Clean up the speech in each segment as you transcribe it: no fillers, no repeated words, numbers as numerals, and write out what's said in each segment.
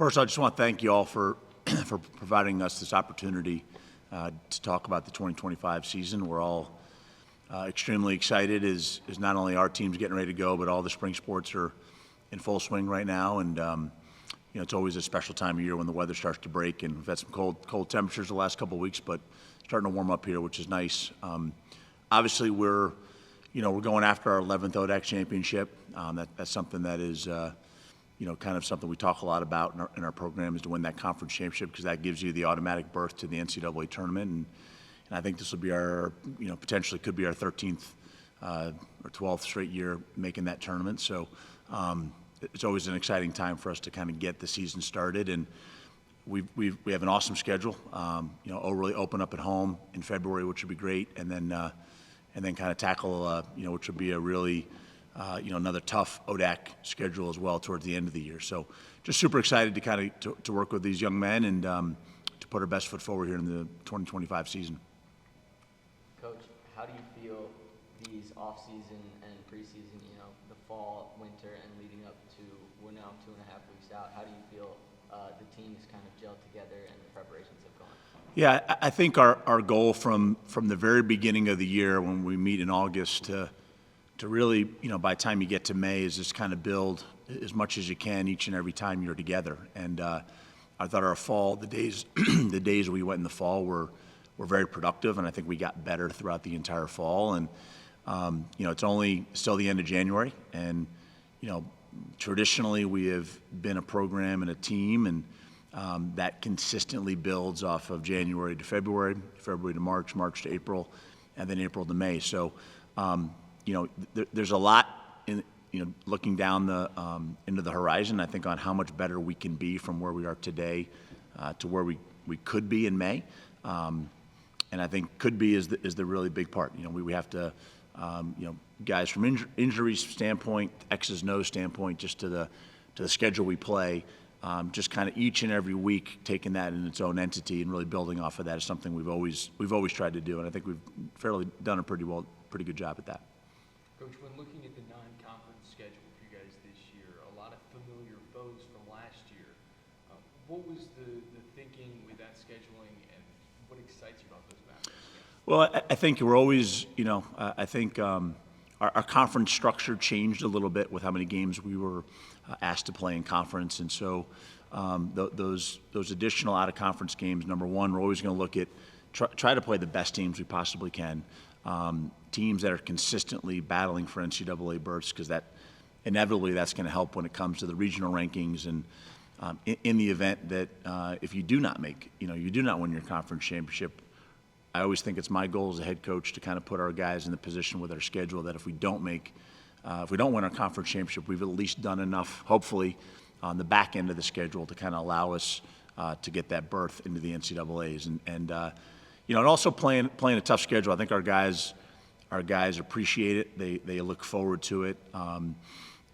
First, I just want to thank you all for for providing us this opportunity to talk about the 2025 season. We're all extremely excited as not only our team's getting ready to go, but all the spring sports are in full swing right now. And it's always a special time of year when the weather starts to break. And we've had some cold temperatures the last couple of weeks, but starting to warm up here, which is nice. Obviously, we're going after our 11th ODAC championship. That's something that is kind of something we talk a lot about in our program, is to win that conference championship, because that gives you the automatic berth to the NCAA tournament. And I think this will be our, potentially could be our 13th or 12th straight year making that tournament. So it's always an exciting time for us to kind of get the season started. And we have an awesome schedule. Really open up at home in February, which would be great, and then kind of tackle, which would be a really another tough ODAC schedule as well towards the end of the year. So just super excited to kind of to work with these young men and to put our best foot forward here in the 2025 season. Coach, how do you feel these off-season and preseason, the fall, winter, and leading up to, we're now 2.5 weeks out, how do you feel the team is kind of gelled together and the preparations have gone? Yeah, I think our goal from the very beginning of the year when we meet in August to really, by the time you get to May, is just kind of build as much as you can each and every time you're together. And I thought our fall, the days we went in the fall were very productive, and I think we got better throughout the entire fall. And it's only still the end of January, and traditionally we have been a program and a team, and that consistently builds off of January to February, February to March, March to April, and then April to May. So there's a lot in looking down into the horizon, I think, on how much better we can be from where we are today to where we could be in May. And I think could be is the really big part. We have to, guys, from injuries standpoint, X's and O's standpoint, just to the schedule we play, just kind of each and every week taking that in its own entity and really building off of that is something we've always tried to do, and I think we've done a pretty good job at that. Coach, when looking at the non-conference schedule for you guys this year, a lot of familiar foes from last year. What was the thinking with that scheduling, and what excites you about those matches? Well, I think we're always, I think our conference structure changed a little bit with how many games we were asked to play in conference, and so those additional out-of-conference games, number one, we're always going to look at try to play the best teams we possibly can. Teams that are consistently battling for NCAA berths, because that inevitably that's going to help when it comes to the regional rankings. And in the event that if you do not make, you do not win your conference championship, I always think it's my goal as a head coach to kind of put our guys in the position with our schedule that if we don't win our conference championship, we've at least done enough, hopefully, on the back end of the schedule to kind of allow us to get that berth into the NCAAs. And also playing a tough schedule. I think our guys appreciate it. They look forward to it.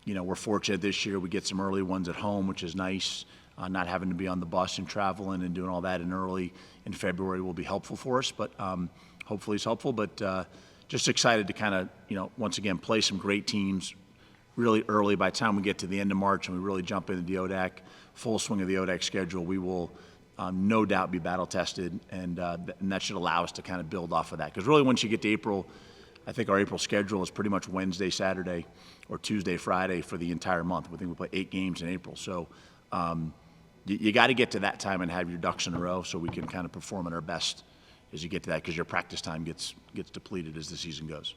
We're fortunate this year we get some early ones at home, which is nice. Not having to be on the bus and traveling and doing all that in February will be helpful for us. But hopefully it's helpful. But just excited to kind of once again play some great teams really early. By the time we get to the end of March and we really jump into the ODAC, full swing of the ODAC schedule, we will no doubt be battle tested, and that should allow us to kind of build off of that. Because really, once you get to April, I think our April schedule is pretty much Wednesday, Saturday, or Tuesday, Friday for the entire month. We think we play 8 games in April. So you got to get to that time and have your ducks in a row so we can kind of perform at our best as you get to that, because your practice time gets depleted as the season goes.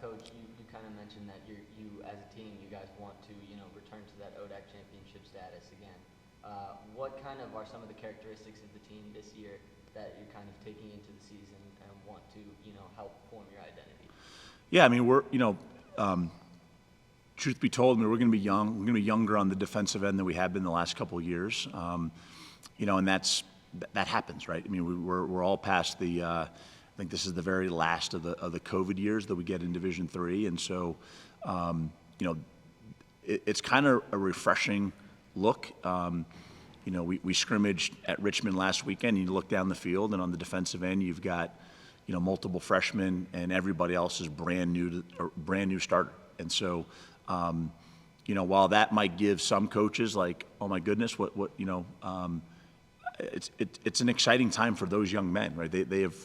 Coach, you kind of mentioned that you as a team, you guys want to return to that ODAC championship status again. What kind of are some of the characteristics of the team this year that you're kind of taking into the season and want to help form your identity? Yeah, I mean, we're truth be told, we're going to be young. We're going to be younger on the defensive end than we have been the last couple of years. And that happens, right? I mean, we're all past the. I think this is the very last of the COVID years that we get in Division III, and so it's kind of a refreshing look. We scrimmaged at Richmond last weekend. You look down the field, and on the defensive end, you've got multiple freshmen, and everybody else is brand new starter. And so while that might give some coaches like, oh my goodness, it's an exciting time for those young men, right? They have,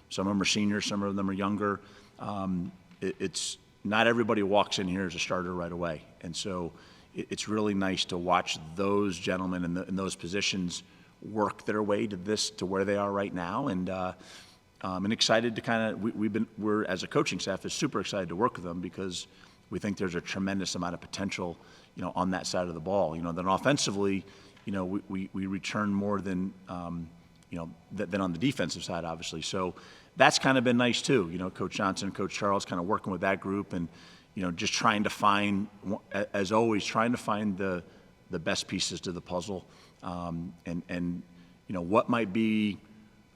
some of them are seniors, some of them are younger. It's not everybody walks in here as a starter right away, and so it's really nice to watch those gentlemen in those positions work their way to where they are right now, and excited to kind of we're as a coaching staff is super excited to work with them because we think there's a tremendous amount of potential, on that side of the ball. Then offensively, we return more than than on the defensive side, obviously. So that's kind of been nice too. Coach Johnson and Coach Charles kind of working with that group and just trying to find, as always, trying to find the best pieces to the puzzle, and what might be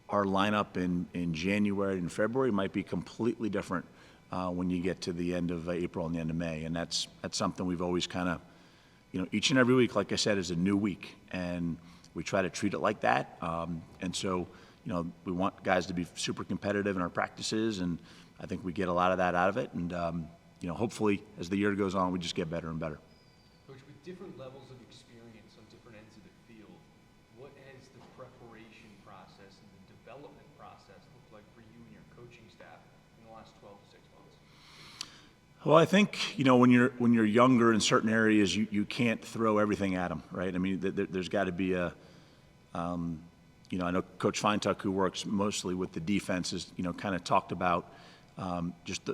our lineup in January and February might be completely different when you get to the end of April and the end of May, and that's something we've always kind of, each and every week, like I said, is a new week, and we try to treat it like that, and so we want guys to be super competitive in our practices, and I think we get a lot of that out of it, and hopefully as the year goes on, we just get better and better. Coach, with different levels of experience on different ends of the field, what has the preparation process and the development process looked like for you and your coaching staff in the last 12 to 6 months? Well, I think when you're younger in certain areas, you can't throw everything at them, right? I mean, there's got to be a I know Coach Feintuck, who works mostly with the defenses, kind of talked about just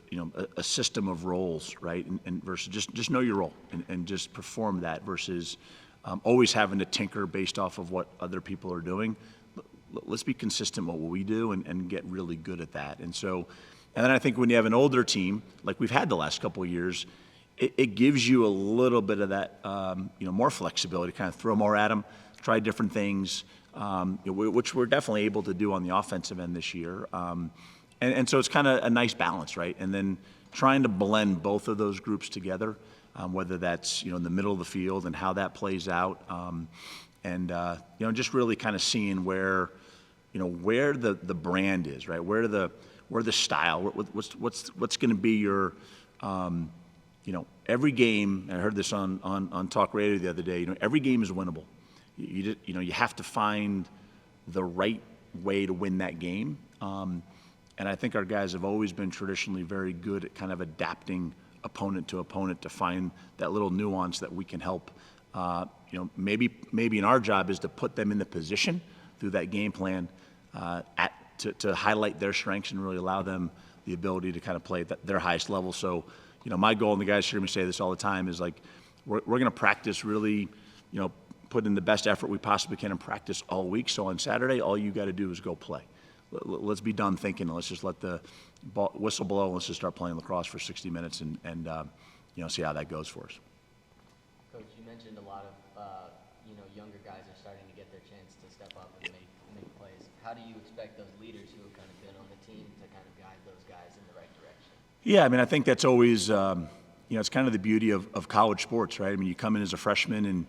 a system of roles, right? And versus just know your role and just perform that versus always having to tinker based off of what other people are doing. Let's be consistent with what we do and get really good at that. And then I think when you have an older team, like we've had the last couple of years, it gives you a little bit of that, more flexibility, kind of throw more at them, try different things, which we're definitely able to do on the offensive end this year. And so it's kind of a nice balance, right? And then trying to blend both of those groups together, whether that's, in the middle of the field and how that plays out. Just really kind of seeing where the brand is, right? Where the style, what's going to be your, every game, and I heard this on talk radio the other day, every game is winnable. You have to find the right way to win that game. And I think our guys have always been traditionally very good at kind of adapting opponent to opponent to find that little nuance that we can help. Maybe in our job is to put them in the position through that game plan to highlight their strengths and really allow them the ability to kind of play at their highest level. So, my goal, and the guys hear me say this all the time, is like we're going to practice really, put in the best effort we possibly can in practice all week. So on Saturday, all you got to do is go play. Let's be done thinking. Let's just let the whistle blow. And let's just start playing lacrosse for 60 minutes and see how that goes for us. Coach, you mentioned a lot of younger guys are starting to get their chance to step up and make plays. How do you expect those leaders who have kind of been on the team to kind of guide those guys in the right direction? Yeah, I mean, I think that's always it's kind of the beauty of college sports, right? I mean, you come in as a freshman and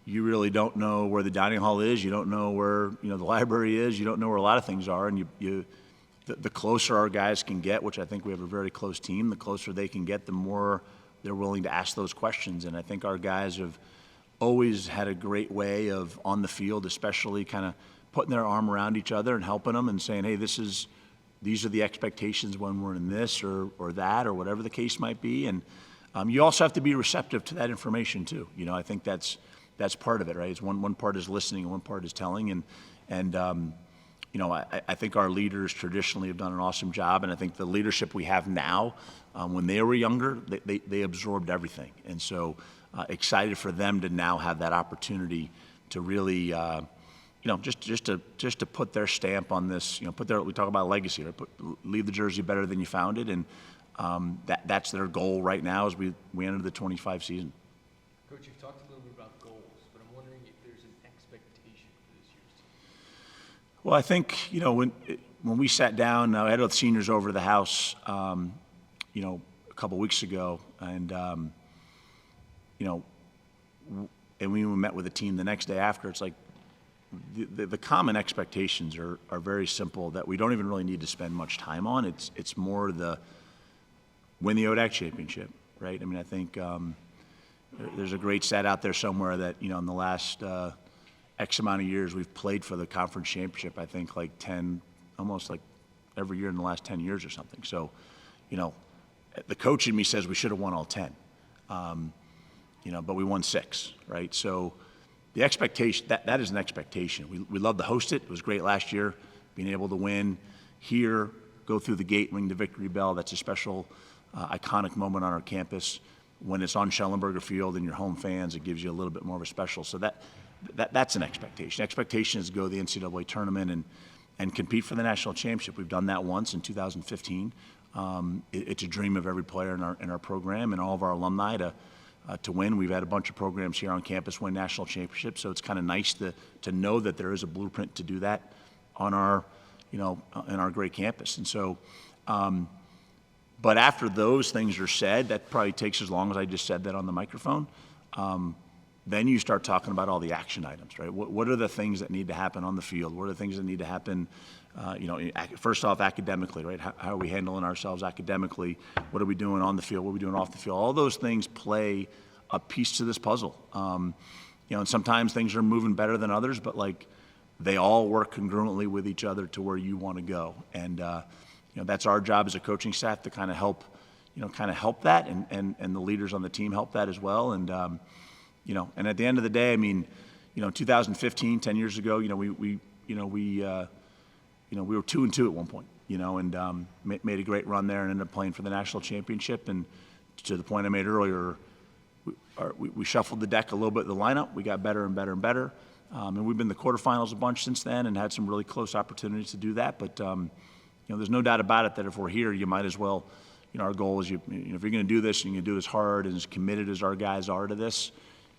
you really don't know where the dining hall is. You don't know where the library is. You don't know where a lot of things are. And the closer our guys can get, which I think we have a very close team, the closer they can get, the more they're willing to ask those questions. And I think our guys have always had a great way of on the field, especially kind of putting their arm around each other and helping them and saying, hey, these are the expectations when we're in this or that or whatever the case might be. And you also have to be receptive to that information too. I think that's part of it, right? It's one part is listening and one part is telling. I think our leaders traditionally have done an awesome job. And I think the leadership we have now, when they were younger, they absorbed everything. And so excited for them to now have that opportunity to really, just to put their stamp on this, we talk about legacy, right? Leave the jersey better than you found it. And that's their goal right now as we enter the 25 season. Coach, you've talked a little bit about goals, but I'm wondering if there's an expectation for this year's team. Well, I think, when we sat down, I had the seniors over to the house, a couple weeks ago, and, and we met with the team the next day after. It's like the common expectations are very simple that we don't even really need to spend much time on. It's more the win the ODAC championship, right? I mean, I think, there's a great stat out there somewhere that, in the last X amount of years, we've played for the conference championship, I think like 10, almost like every year in the last 10 years or something. So, the coach in me says we should have won all 10, but we won 6, right? So the expectation, that is an expectation. We love to host it. It was great last year, being able to win here, go through the gate, ring the victory bell. That's a special, iconic moment on our campus. When it's on Schellenberger Field and your home fans, it gives you a little bit more of a special. So that's an expectation. Expectation is to go to the NCAA tournament and compete for the national championship. We've done that once in 2015. It's a dream of every player in our program and all of our alumni to win. We've had a bunch of programs here on campus win national championships, so it's kind of nice to know that there is a blueprint to do that on our, in our great campus. And so, but after those things are said, that probably takes as long as I just said that on the microphone. Then you start talking about all the action items, right? What are the things that need to happen on the field? What are the things that need to happen, first off, academically, right? How are we handling ourselves academically? What are we doing on the field? What are we doing off the field? All those things play a piece to this puzzle. And sometimes things are moving better than others, but they all work congruently with each other to where you want to go. And, that's our job as a coaching staff to kind of help that, and the leaders on the team help that as well. And, and at the end of the day, 2015, 10 years ago, we were 2-2 at one point, and made a great run there and ended up playing for the national championship. And to the point I made earlier, we shuffled the deck a little bit in the lineup. We got better and better and better. And we've been in the quarterfinals a bunch since then and had some really close opportunities to do that. But, there's no doubt about it that if we're here, you might as well, our goal is, if you're going to do this and you're going to do this hard and as committed as our guys are to this,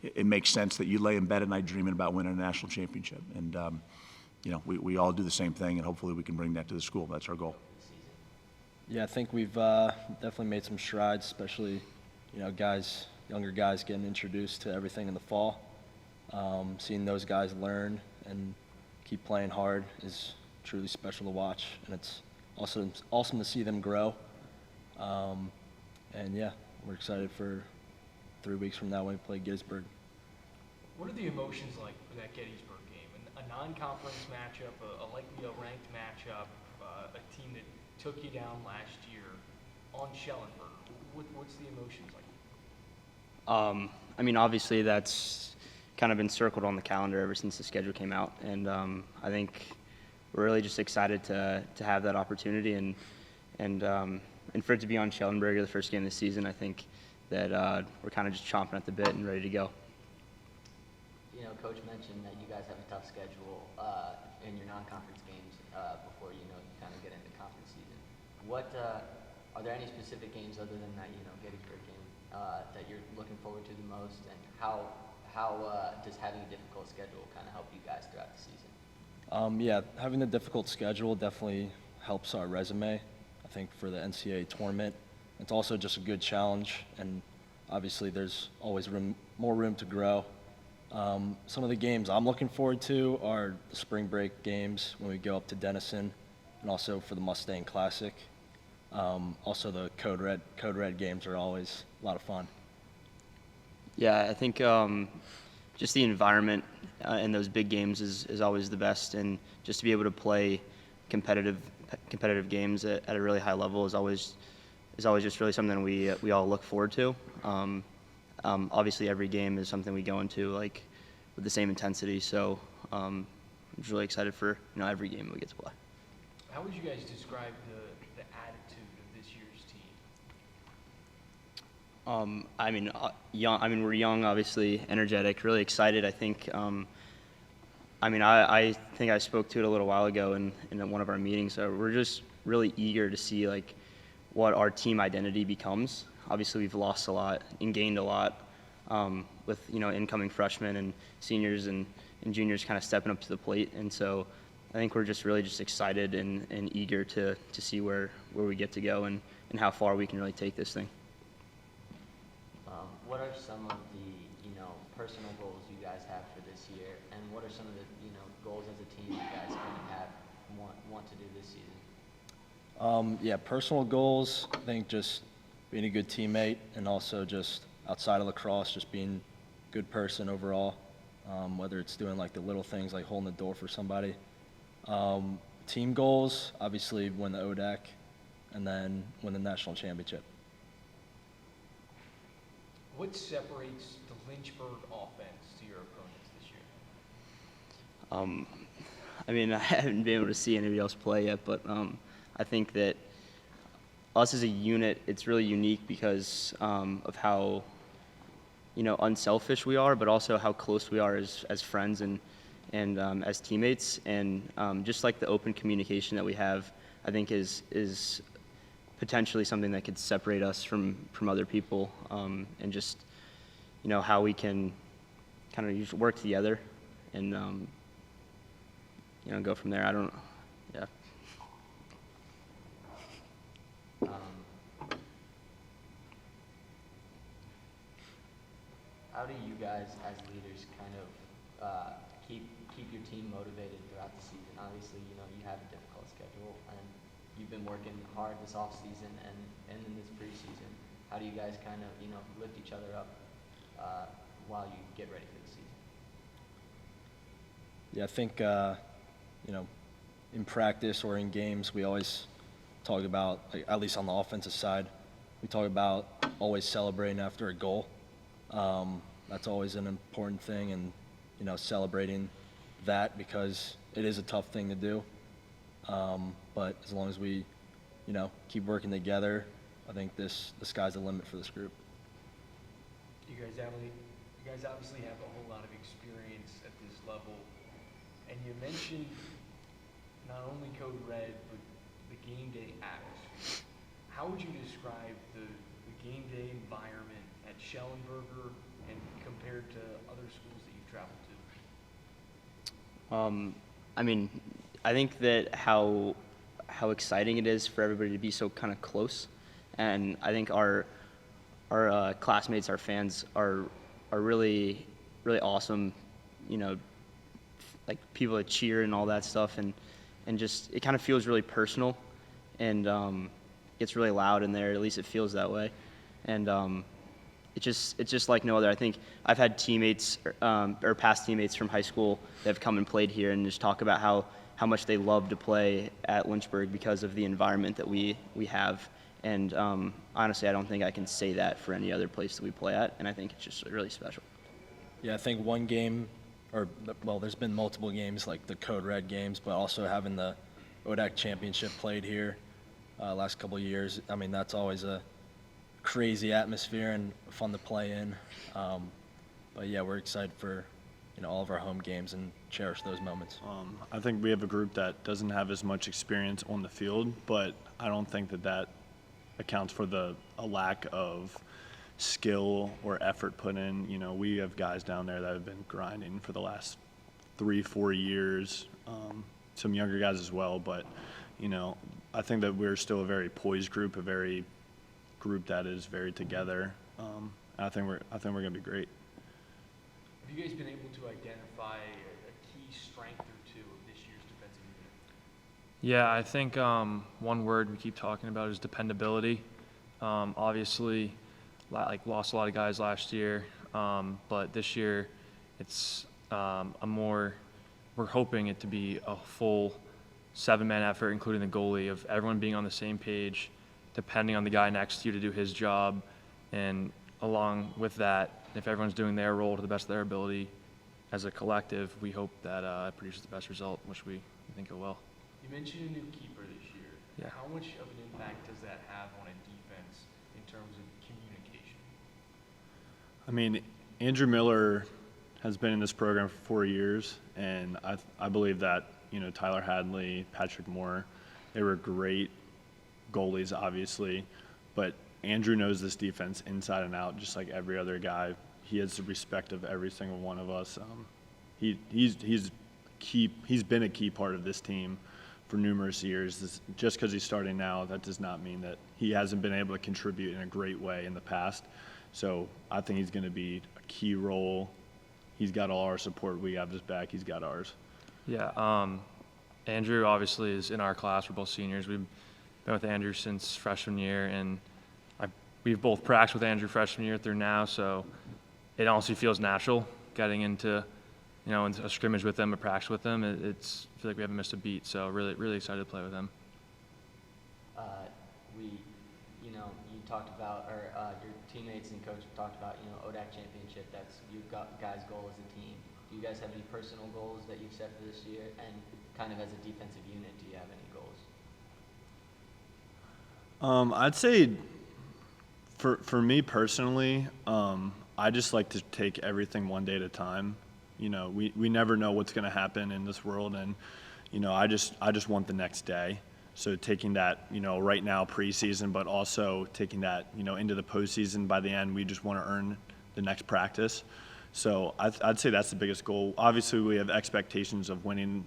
it makes sense that you lay in bed at night dreaming about winning a national championship. And, we all do the same thing, and hopefully we can bring that to the school. That's our goal. Yeah, I think we've definitely made some strides, especially, younger guys getting introduced to everything in the fall. Seeing those guys learn and keep playing hard is truly special to watch, and it's also awesome to see them grow. And yeah, we're excited for 3 weeks from now when we play Gettysburg. What are the emotions like for that Gettysburg game? A non-conference matchup, likely a ranked matchup, a team that took you down last year on Schellenberg. What's the emotions like? Obviously that's kind of been circled on the calendar ever since the schedule came out, and I think we're really just excited to have that opportunity and for it to be on Schellenberger the first game of the season. I think that we're kind of just chomping at the bit and ready to go. Coach mentioned that you guys have a tough schedule in your non-conference games before you kind of get into conference season. What are there any specific games other than that Gettysburg game that you're looking forward to the most, and how does having a difficult schedule kind of help you guys throughout the season? Yeah, having a difficult schedule definitely helps our resume, I think, for the NCAA tournament. It's also just a good challenge, and obviously there's always more room to grow. Some of the games I'm looking forward to are the spring break games when we go up to Denison, and also for the Mustang Classic. Also the Code Red games are always a lot of fun. Yeah, I think just the environment in those big games is always the best, and just to be able to play competitive games at a really high level is always just really something we all look forward to. Obviously, every game is something we go into with the same intensity, so I'm just really excited for every game we get to play. How would you guys describe the attitude of this year's team? We're young, obviously, energetic, really excited. I think, I think I spoke to it a little while ago in one of our meetings. So we're just really eager to see what our team identity becomes. Obviously, we've lost a lot and gained a lot with incoming freshmen and seniors and juniors kind of stepping up to the plate. And so I think we're just really excited and eager to see where we get to go and how far we can really take this thing. What are some of the personal goals you guys have for this year, and what are some of the goals as a team you guys want to do this season? Yeah, personal goals, I think just being a good teammate, and also just outside of lacrosse, just being a good person overall, whether it's doing like the little things like holding the door for somebody. Team goals, obviously win the ODAC and then win the national championship. What separates the Lynchburg offense to your opponents this year? I mean, I haven't been able to see anybody else play yet, but I think that us as a unit, it's really unique because of how, unselfish we are, but also how close we are as friends and as teammates. And just like the open communication that we have, I think is potentially something that could separate us from other people, and just, how we can kind of work together and, go from there. Yeah. How do you guys, as leaders, kind of keep your team motivated throughout the season? Obviously, you have a difficult schedule, and you've been working hard this off season and in this preseason. How do you guys kind of lift each other up while you get ready for the season? Yeah, I think, in practice or in games, we always talk about, like, at least on the offensive side, we talk about always celebrating after a goal. That's always an important thing, and, celebrating that because it is a tough thing to do. But as long as we, keep working together, I think the sky's the limit for this group. You guys obviously have a whole lot of experience at this level, and you mentioned not only Code Red, but the game day atmosphere. How would you describe the game day environment at Schellenberger and compared to other schools that you've traveled to? I mean, I think that how exciting it is for everybody to be so kind of close, and I think our classmates, our fans are really awesome. Like people that cheer and all that stuff, and just it kind of feels really personal, and gets really loud in there. At least it feels that way, and it's just like no other. I think I've had teammates or past teammates from high school that have come and played here and just talk about how much they love to play at Lynchburg because of the environment that we have. And honestly, I don't think I can say that for any other place that we play at, and I think it's just really special. Yeah, I think one game, there's been multiple games like the Code Red games, but also having the ODAC championship played here last couple of years. I mean, that's always a crazy atmosphere and fun to play in. But yeah, we're excited for all of our home games and cherish those moments. I think we have a group that doesn't have as much experience on the field, but I don't think that accounts for a lack of skill or effort put in. We have guys down there that have been grinding for the last 3-4 years, some younger guys as well, but I think that we're still a very poised group, a very group that is very together. I think we're going to be great. Have you guys been able to identify a key strength or two of this year's defensive unit? Yeah, I think one word we keep talking about is dependability. Obviously, lost a lot of guys last year, but this year it's we're hoping it to be a full 7-man effort, including the goalie, of everyone being on the same page, depending on the guy next to you to do his job, and along with that, if everyone's doing their role to the best of their ability as a collective, we hope that it produces the best result, which we think it will. You mentioned a new keeper this year. Yeah. How much of an impact does that have on a defense in terms of communication? I mean, Andrew Miller has been in this program for 4 years, and I believe that, Tyler Hadley, Patrick Moore, they were great goalies, obviously, but Andrew knows this defense inside and out, just like every other guy. He has the respect of every single one of us. He's been a key part of this team for numerous years. Just because he's starting now, that does not mean that he hasn't been able to contribute in a great way in the past. So I think he's going to be a key role. He's got all our support. We have his back. He's got ours. Yeah, Andrew obviously is in our class. We're both seniors. We've been with Andrew since freshman year, and we've both practiced with Andrew freshman year through now, so it honestly feels natural getting into, into a scrimmage with him, a practice with him. I feel like we haven't missed a beat, so really, really excited to play with him. You talked about, or your teammates and coach talked about, ODAC championship. That's you've got guys' goal as a team. Do you guys have any personal goals that you've set for this year? And kind of as a defensive unit, do you have any goals? I'd say for me personally, I just like to take everything one day at a time. We never know what's going to happen in this world, and I just want the next day. So taking that, right now preseason, but also taking that, into the postseason. By the end, we just want to earn the next practice. So I'd say that's the biggest goal. Obviously, we have expectations of winning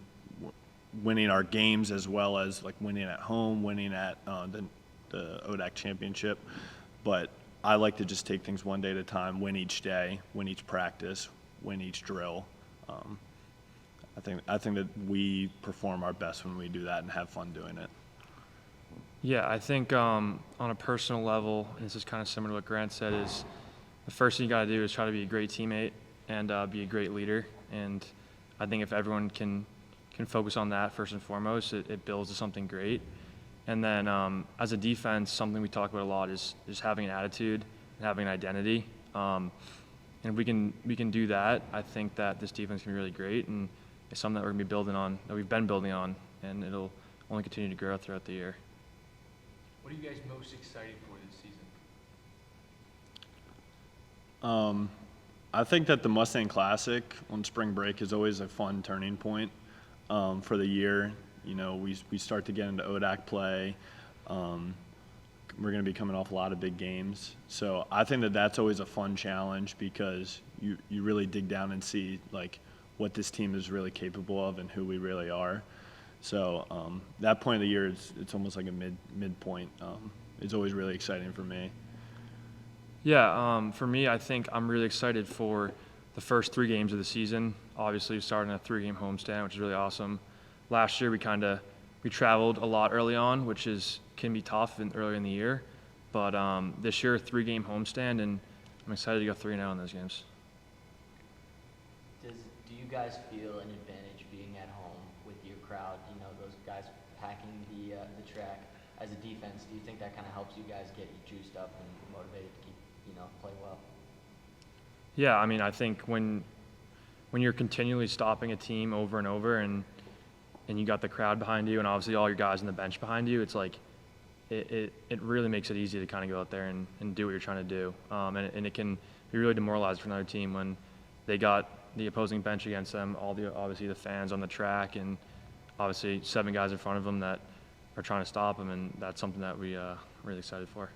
our games, as well as like winning at home, winning at the ODAC championship. But I like to just take things one day at a time, win each day, win each practice, win each drill. I think that we perform our best when we do that and have fun doing it. Yeah, I think on a personal level, and this is kind of similar to what Grant said, is the first thing you got to do is try to be a great teammate and be a great leader. And I think if everyone can focus on that first and foremost, it builds to something great. And then as a defense, something we talk about a lot is just having an attitude and having an identity. And if we can do that, I think that this defense can be really great, and it's something that we're going to be building on, that we've been building on, and it'll only continue to grow throughout the year. What are you guys most excited for this season? I think that the Mustang Classic on spring break is always a fun turning point for the year. We start to get into ODAC play. We're going to be coming off a lot of big games. So I think that that's always a fun challenge, because you really dig down and see like what this team is really capable of and who we really are. So that point of the year, it's almost like a midpoint. It's always really exciting for me. Yeah, for me, I think I'm really excited for the first 3 games of the season. Obviously, we started a 3-game homestand, which is really awesome. Last year, we traveled a lot early on, which can be tough earlier in the year. But this year, 3-game homestand, and I'm excited to go 3-0 in those games. Do you guys feel an advantage being at home with your crowd? Those guys packing the track. As a defense, do you think that kind of helps you guys get juiced up and motivated to keep play well? Yeah, I mean, I think when you're continually stopping a team over and over, and you got the crowd behind you, and obviously all your guys on the bench behind you, it's like it really makes it easy to kind of go out there and do what you're trying to do. And it can be really demoralizing for another team when they got the opposing bench against them, obviously the fans on the track, and obviously 7 guys in front of them that are trying to stop them, and that's something that we really excited for.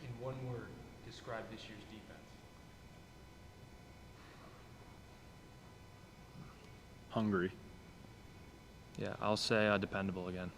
In one word, describe this year's defense. Hungry. Yeah, I'll say dependable again.